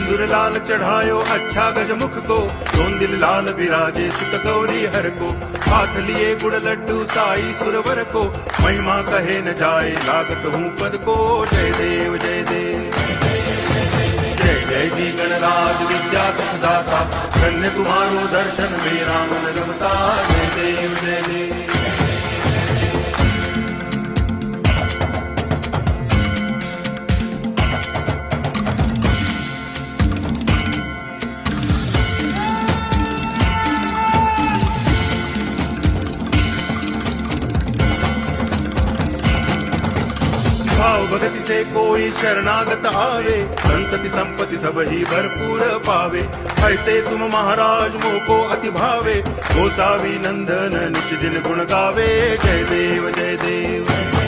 सिंदूर लाल चढ़ायो अच्छा गजमुख को, दोन दिल लाल विराजे सुत गौरी हर को। हाथ लिए गुड़ लड्डू साई सुरवर को, महिमा कहे न जाए लागत हूँ पद को। जय देव जय देव जय जय जी गणराज विद्या सुखदाता, धन्य तुम्हारो दर्शन मेरा मन रमता। जय देव जय देव भाव भगति से कोई शरणागत आवे, संतति संपत्ति सब ही भरपूर पावे। ऐसे तुम महाराज मोको अति भावे, गोसावी नंदन निच दिन गुण गावे। जय देव जय देव